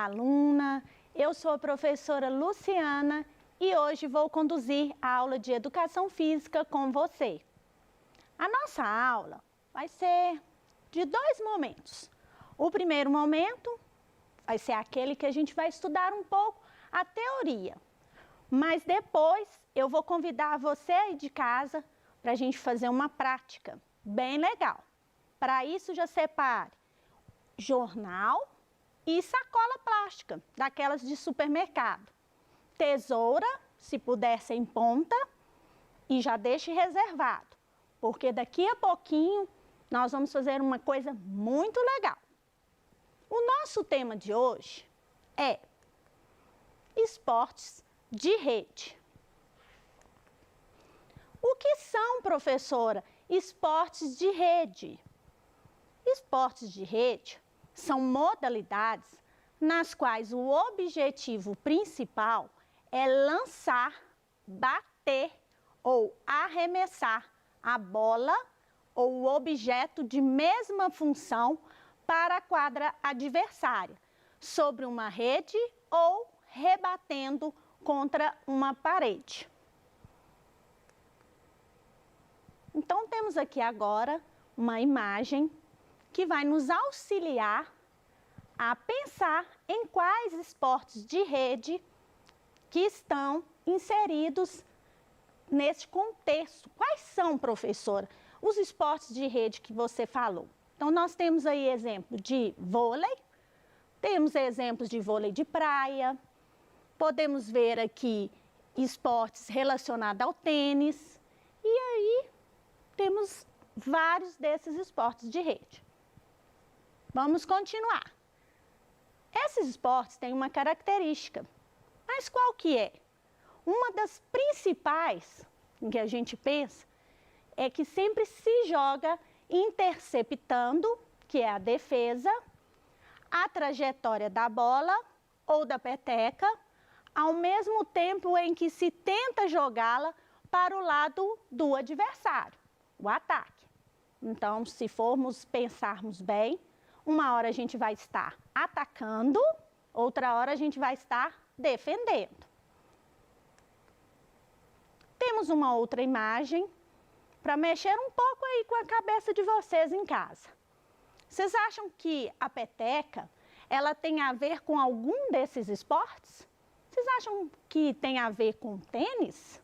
aluna, eu sou a professora Luciana e hoje vou conduzir a aula de Educação Física com você. A nossa aula vai ser de dois momentos. O primeiro momento vai ser aquele que a gente vai estudar um pouco a teoria, mas depois eu vou convidar você aí de casa para a gente fazer uma prática bem legal. Para isso já separe jornal e sacola plástica, daquelas de supermercado. Tesoura, se puder sem ponta, e já deixe reservado, porque daqui a pouquinho nós vamos fazer uma coisa muito legal. O nosso tema de hoje é esportes de rede. O que são, professora, esportes de rede? Esportes de rede são modalidades nas quais o objetivo principal é lançar, bater ou arremessar a bola ou o objeto de mesma função para a quadra adversária, sobre uma rede ou rebatendo contra uma parede. Então, temos aqui agora uma imagem que vai nos auxiliar a pensar em quais esportes de rede que estão inseridos nesse contexto. Quais são, professora, os esportes de rede que você falou? Então, nós temos aí exemplo de vôlei, temos exemplos de vôlei de praia, podemos ver aqui esportes relacionados ao tênis, e aí temos vários desses esportes de rede. Vamos continuar. Esses esportes têm uma característica, mas qual que é? Uma das principais em que a gente pensa é que sempre se joga interceptando, que é a defesa, a trajetória da bola ou da peteca, ao mesmo tempo em que se tenta jogá-la para o lado do adversário, o ataque. Então, se pensarmos bem, uma hora a gente vai estar atacando, outra hora a gente vai estar defendendo. Temos uma outra imagem para mexer um pouco aí com a cabeça de vocês em casa. Vocês acham que a peteca, ela tem a ver com algum desses esportes? Vocês acham que tem a ver com tênis?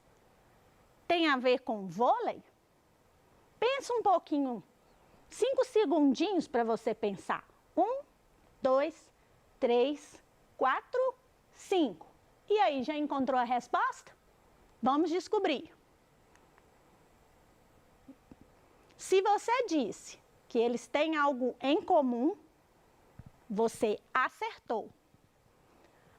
Tem a ver com vôlei? Pensa um pouquinho, 5 segundinhos para você pensar. 1, 2, 3, 4, 5. E aí, já encontrou a resposta? Vamos descobrir. Se você disse que eles têm algo em comum, você acertou.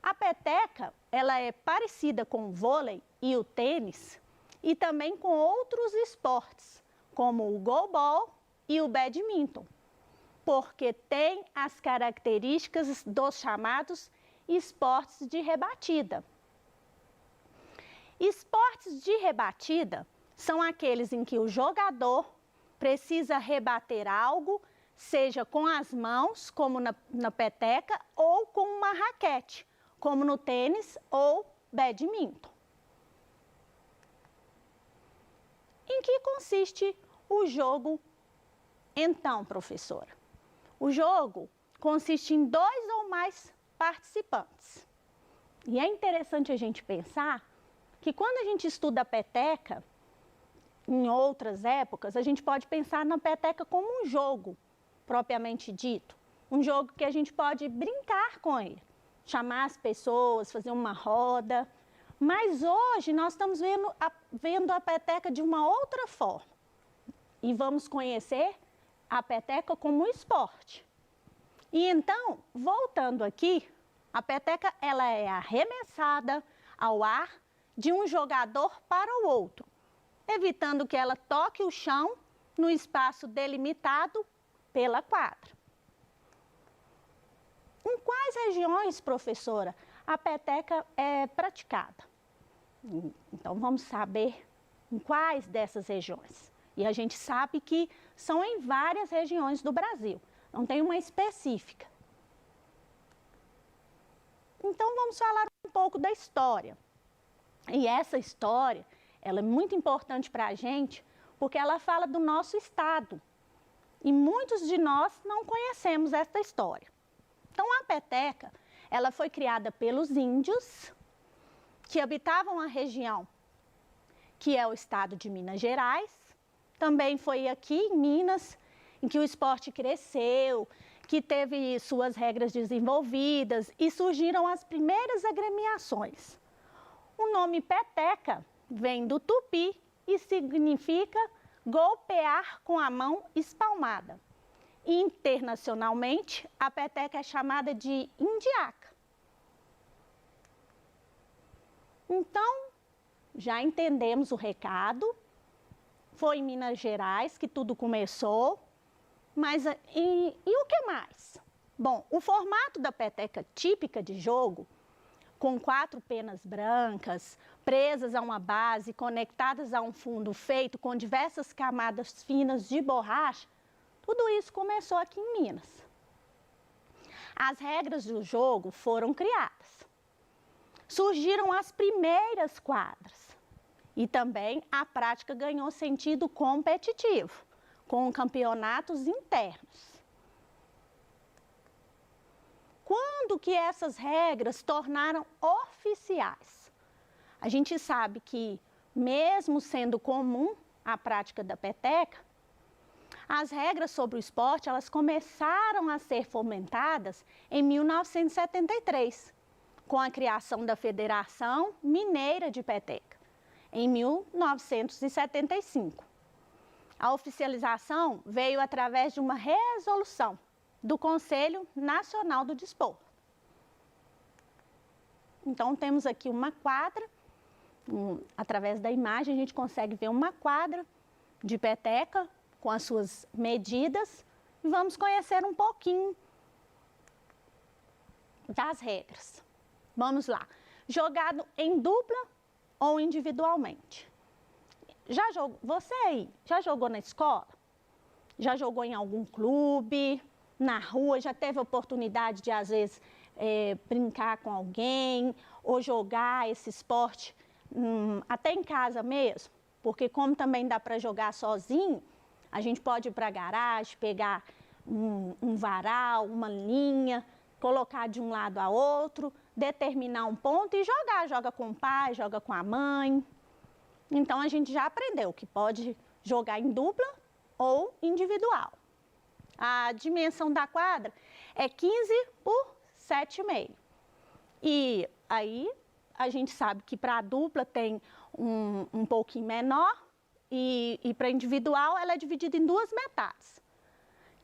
A peteca, ela é parecida com o vôlei e o tênis e também com outros esportes, como o goalball e o badminton, porque tem as características dos chamados esportes de rebatida. Esportes de rebatida são aqueles em que o jogador precisa rebater algo, seja com as mãos, como na peteca, ou com uma raquete, como no tênis ou badminton. Em que consiste o jogo, então, professora? O jogo consiste em 2 ou mais participantes. E é interessante a gente pensar que quando a gente estuda a peteca, em outras épocas, a gente pode pensar na peteca como um jogo, propriamente dito. Um jogo que a gente pode brincar com ele, chamar as pessoas, fazer uma roda. Mas hoje nós estamos vendo a peteca de uma outra forma. E vamos conhecer a peteca como esporte. E então, voltando aqui, a peteca ela é arremessada ao ar de um jogador para o outro, evitando que ela toque o chão no espaço delimitado pela quadra. Em quais regiões, professora, a peteca é praticada? Então, vamos saber em quais dessas regiões. E a gente sabe que são em várias regiões do Brasil, não tem uma específica. Então, vamos falar um pouco da história. E essa história, ela é muito importante para a gente, porque ela fala do nosso estado. E muitos de nós não conhecemos esta história. Então, a peteca, ela foi criada pelos índios, que habitavam a região, que é o estado de Minas Gerais. Também foi aqui em Minas, em que o esporte cresceu, que teve suas regras desenvolvidas e surgiram as primeiras agremiações. O nome peteca vem do tupi e significa golpear com a mão espalmada. Internacionalmente, a peteca é chamada de indiaca. Então, já entendemos o recado. Foi em Minas Gerais que tudo começou. Mas e o que mais? Bom, o formato da peteca típica de jogo, com 4 penas brancas, presas a uma base, conectadas a um fundo feito com diversas camadas finas de borracha, tudo isso começou aqui em Minas. As regras do jogo foram criadas. Surgiram as primeiras quadras e também a prática ganhou sentido competitivo, com campeonatos internos. Quando que essas regras tornaram oficiais? A gente sabe que, mesmo sendo comum a prática da peteca, as regras sobre o esporte, elas começaram a ser fomentadas em 1973, com a criação da Federação Mineira de Peteca, em 1975. A oficialização veio através de uma resolução do Conselho Nacional do Desporto. Então, temos aqui uma quadra, através da imagem a gente consegue ver uma quadra de peteca com as suas medidas e vamos conhecer um pouquinho das regras. Vamos lá. Jogado em dupla ou individualmente? Você aí, já jogou na escola? Já jogou em algum clube? Na rua? Já teve oportunidade de, às vezes, brincar com alguém? Ou jogar esse esporte até em casa mesmo? Porque como também dá para jogar sozinho, a gente pode ir para a garagem, pegar um varal, uma linha, colocar de um lado a outro, determinar um ponto e jogar. Joga com o pai, joga com a mãe. Então, a gente já aprendeu que pode jogar em dupla ou individual. A dimensão da quadra é 15 por 7,5. E aí, a gente sabe que para a dupla tem um pouquinho menor e para individual ela é dividida em 2 metades.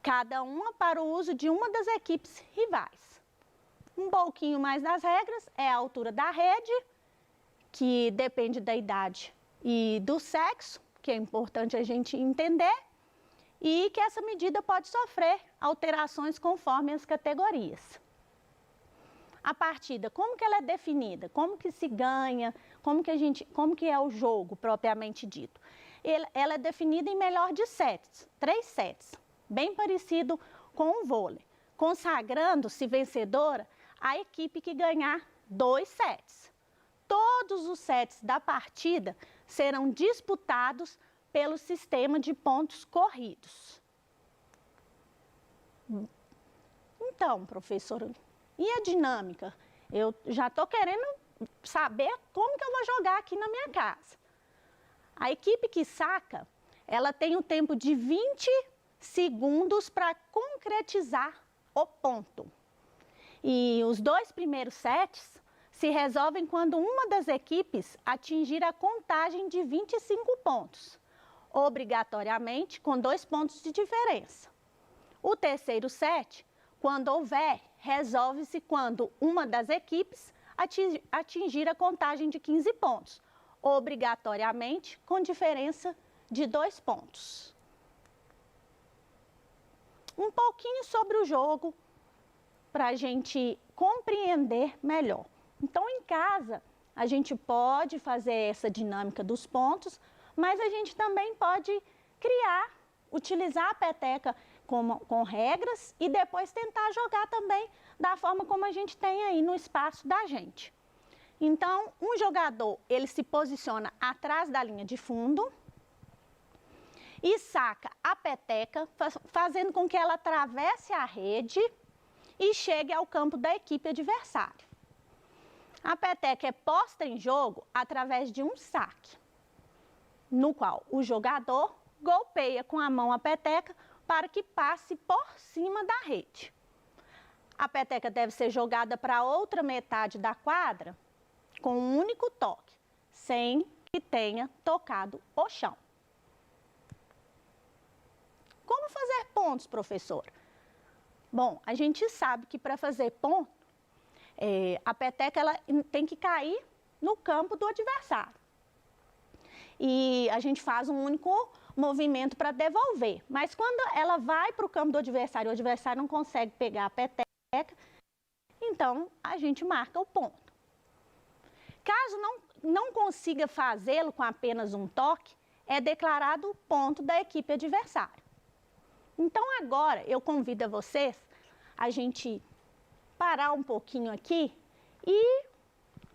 Cada uma para o uso de uma das equipes rivais. Um pouquinho mais das regras é a altura da rede, que depende da idade e do sexo, que é importante a gente entender, e que essa medida pode sofrer alterações conforme as categorias. A partida, como que ela é definida? Como que se ganha? Como que é o jogo propriamente dito? Ela é definida em melhor de sets, 3 sets, bem parecido com o vôlei, consagrando-se vencedora a equipe que ganhar 2 sets. Todos os sets da partida serão disputados pelo sistema de pontos corridos. Então, professora, e a dinâmica? Eu já estou querendo saber como que eu vou jogar aqui na minha casa. A equipe que saca, ela tem um tempo de 20 segundos para concretizar o ponto. E os 2 primeiros sets se resolvem quando uma das equipes atingir a contagem de 25 pontos, obrigatoriamente com 2 pontos de diferença. O terceiro set, quando houver, resolve-se quando uma das equipes atingir a contagem de 15 pontos, obrigatoriamente com diferença de 2 pontos. Um pouquinho sobre o jogo para a gente compreender melhor. Então, em casa, a gente pode fazer essa dinâmica dos pontos, mas a gente também pode utilizar a peteca com regras e depois tentar jogar também da forma como a gente tem aí no espaço da gente. Então, um jogador, ele se posiciona atrás da linha de fundo e saca a peteca, fazendo com que ela atravesse a rede e chegue ao campo da equipe adversária. A peteca é posta em jogo através de um saque, no qual o jogador golpeia com a mão a peteca para que passe por cima da rede. A peteca deve ser jogada para a outra metade da quadra com um único toque, sem que tenha tocado o chão. Como fazer pontos, professora? Bom, a gente sabe que para fazer ponto, a peteca ela tem que cair no campo do adversário. E a gente faz um único movimento para devolver. Mas quando ela vai para o campo do adversário, o adversário não consegue pegar a peteca, então a gente marca o ponto. Caso não consiga fazê-lo com apenas um toque, é declarado o ponto da equipe adversária. Então agora eu convido a vocês a gente parar um pouquinho aqui e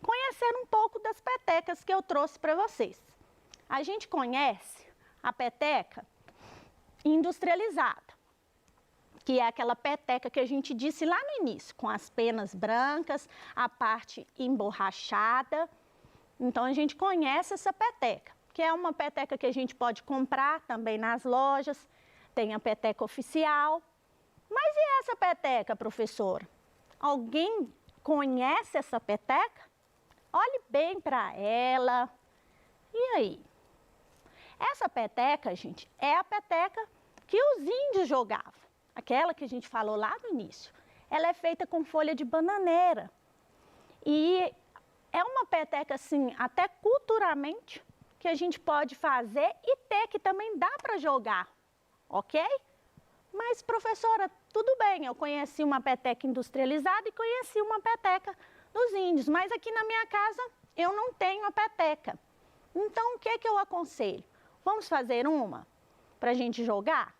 conhecer um pouco das petecas que eu trouxe para vocês. A gente conhece a peteca industrializada, que é aquela peteca que a gente disse lá no início, com as penas brancas, a parte emborrachada. Então, a gente conhece essa peteca, que é uma peteca que a gente pode comprar também nas lojas, tem a peteca oficial. Mas e essa peteca, professora? Alguém conhece essa peteca? Olhe bem para ela. E aí? Essa peteca, gente, é a peteca que os índios jogavam. Aquela que a gente falou lá no início. Ela é feita com folha de bananeira. E é uma peteca, assim, até culturalmente, que a gente pode fazer e ter, que também dá para jogar, ok? Mas, professora, tudo bem, eu conheci uma peteca industrializada e conheci uma peteca dos índios, mas aqui na minha casa eu não tenho a peteca. Então, o que eu aconselho? Vamos fazer uma para a gente jogar?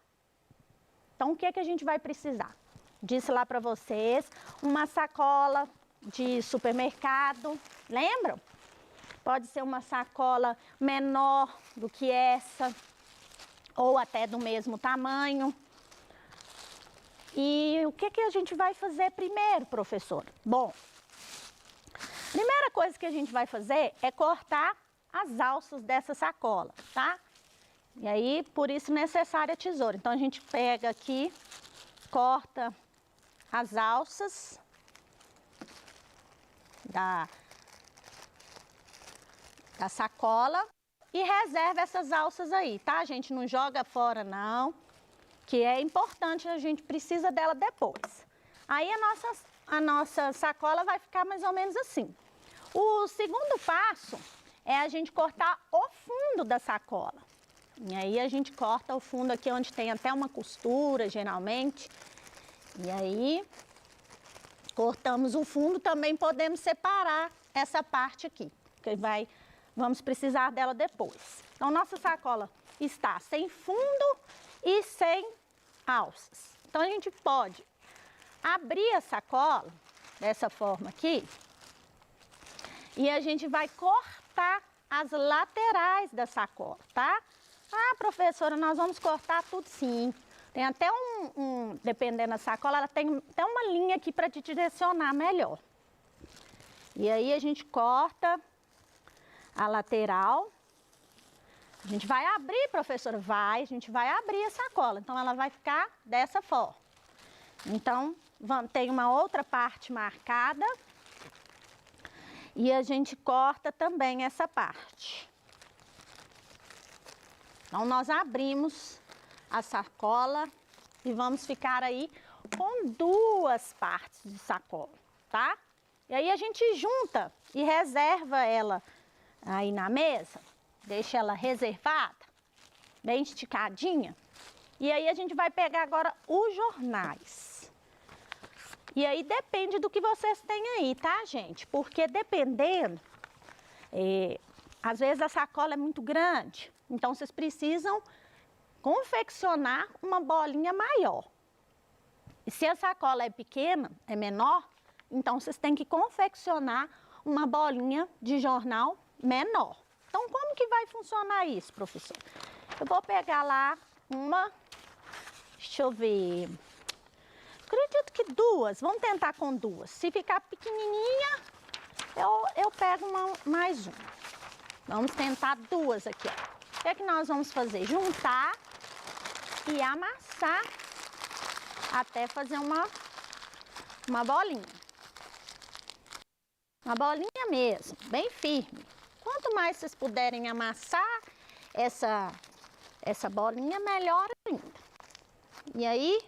Então, o que a gente vai precisar? Disse lá para vocês, uma sacola de supermercado, lembram? Pode ser uma sacola menor do que essa, ou até do mesmo tamanho. E o que a gente vai fazer primeiro, professora? Bom, primeira coisa que a gente vai fazer é cortar as alças dessa sacola, tá? E aí, por isso, necessária a tesoura. Então, a gente pega aqui, corta as alças da sacola e reserva essas alças aí, tá? A gente não joga fora, não, que é importante, a gente precisa dela depois. Aí, a nossa sacola vai ficar mais ou menos assim. O segundo passo é a gente cortar o fundo da sacola. E aí a gente corta o fundo aqui onde tem até uma costura, geralmente. E aí, cortamos o fundo, também podemos separar essa parte aqui, porque vamos precisar dela depois. Então, nossa sacola está sem fundo e sem alças. Então, a gente pode abrir a sacola dessa forma aqui e a gente vai cortar as laterais da sacola, tá? Ah, professora, nós vamos cortar tudo sim. Tem até dependendo da sacola, ela tem até uma linha aqui para te direcionar melhor. E aí a gente corta a lateral. A gente vai abrir, professora? Vai, a gente vai abrir a sacola. Então, ela vai ficar dessa forma. Então, tem uma outra parte marcada. E a gente corta também essa parte. Então, nós abrimos a sacola e vamos ficar aí com duas partes de sacola, tá? E aí a gente junta e reserva ela aí na mesa, deixa ela reservada, bem esticadinha. E aí a gente vai pegar agora os jornais. E aí depende do que vocês têm aí, tá, gente? Porque dependendo, às vezes a sacola é muito grande, então vocês precisam confeccionar uma bolinha maior. E se a sacola é pequena, é menor, então vocês têm que confeccionar uma bolinha de jornal menor. Então, como que vai funcionar isso, professor? Eu vou pegar lá deixa eu ver, acredito que duas, vamos tentar com duas. Se ficar pequenininha, eu pego mais uma. Vamos tentar duas aqui, ó. O que é que nós vamos fazer? Juntar e amassar até fazer uma bolinha. Uma bolinha mesmo, bem firme. Quanto mais vocês puderem amassar essa bolinha, melhor ainda. E aí,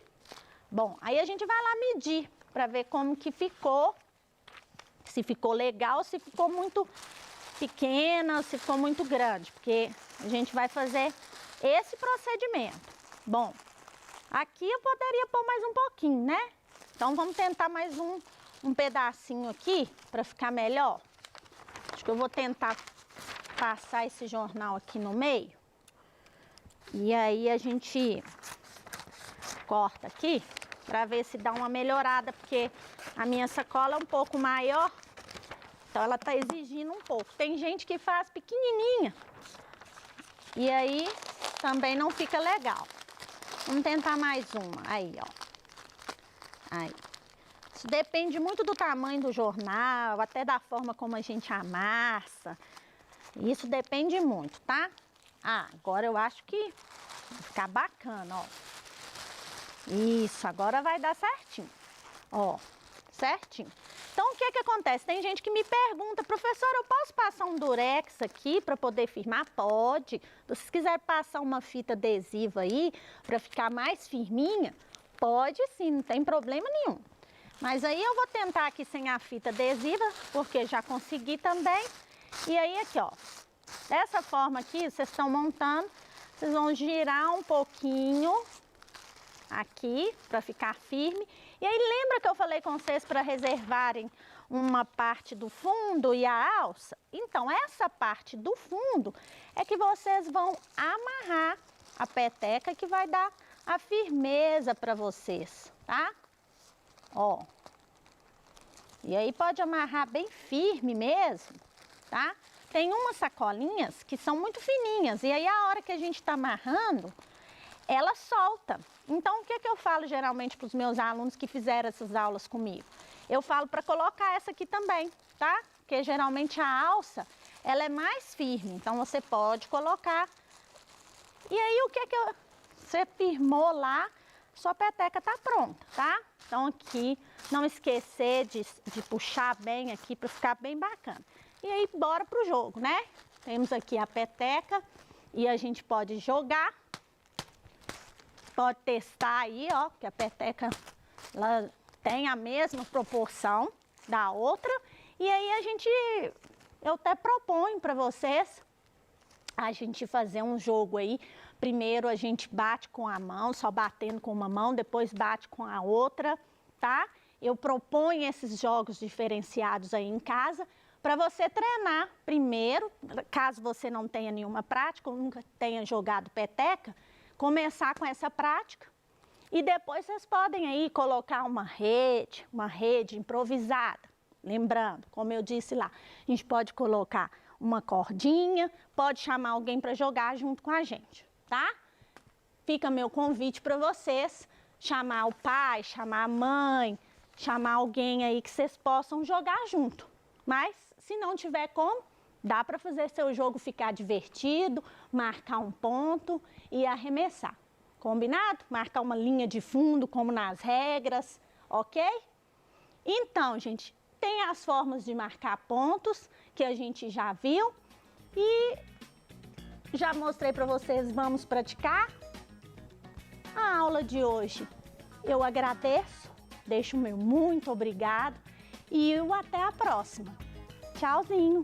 bom, aí a gente vai lá medir para ver como que ficou. Se ficou legal, se ficou muito pequena, se ficou muito grande, porque a gente vai fazer esse procedimento. Bom, aqui eu poderia pôr mais um pouquinho, né? Então vamos tentar mais um pedacinho aqui para ficar melhor. Acho que eu vou tentar passar esse jornal aqui no meio. E aí a gente corta aqui para ver se dá uma melhorada, porque a minha sacola é um pouco maior. Então ela tá exigindo um pouco. Tem gente que faz pequenininha e aí também não fica legal. Vamos tentar mais uma. Aí, ó. Aí. Isso depende muito do tamanho do jornal, até da forma como a gente amassa. Isso depende muito, tá? Ah, agora eu acho que vai ficar bacana, ó. Isso, agora vai dar certinho. Ó, certinho. Então, o que que acontece? Tem gente que me pergunta, professora, eu posso passar um durex aqui para poder firmar? Pode. Se vocês quiserem passar uma fita adesiva aí para ficar mais firminha, pode sim, não tem problema nenhum. Mas aí eu vou tentar aqui sem a fita adesiva, porque já consegui também. E aí aqui, ó, dessa forma aqui, vocês estão montando, vocês vão girar um pouquinho aqui para ficar firme. E aí lembra que eu falei com vocês para reservarem uma parte do fundo e a alça? Então essa parte do fundo é que vocês vão amarrar a peteca, que vai dar a firmeza para vocês, tá? Ó. E aí pode amarrar bem firme mesmo, tá? Tem umas sacolinhas que são muito fininhas e aí a hora que a gente tá amarrando, ela solta. Então, o que que eu falo geralmente para os meus alunos que fizeram essas aulas comigo? Eu falo para colocar essa aqui também, tá? Porque geralmente a alça, ela é mais firme, então você pode colocar. E aí, o que que você firmou lá, sua peteca tá pronta, tá? Então, aqui, não esquecer de puxar bem aqui para ficar bem bacana. E aí, bora pro jogo, né? Temos aqui a peteca e a gente pode jogar. Pode testar aí, ó, que a peteca ela tem a mesma proporção da outra. E aí eu até proponho para vocês a gente fazer um jogo aí. Primeiro a gente bate com a mão, só batendo com uma mão, depois bate com a outra, tá? Eu proponho esses jogos diferenciados aí em casa para você treinar primeiro, caso você não tenha nenhuma prática ou nunca tenha jogado peteca, começar com essa prática e depois vocês podem aí colocar uma rede improvisada. Lembrando, como eu disse lá, a gente pode colocar uma cordinha, pode chamar alguém para jogar junto com a gente, tá? Fica meu convite para vocês, chamar o pai, chamar a mãe, chamar alguém aí que vocês possam jogar junto. Mas se não tiver como, dá para fazer seu jogo ficar divertido, marcar um ponto e arremessar. Combinado? Marcar uma linha de fundo, como nas regras, ok? Então, gente, tem as formas de marcar pontos que a gente já viu e já mostrei para vocês, vamos praticar. A aula de hoje eu agradeço, deixo o meu muito obrigado e até a próxima. Tchauzinho!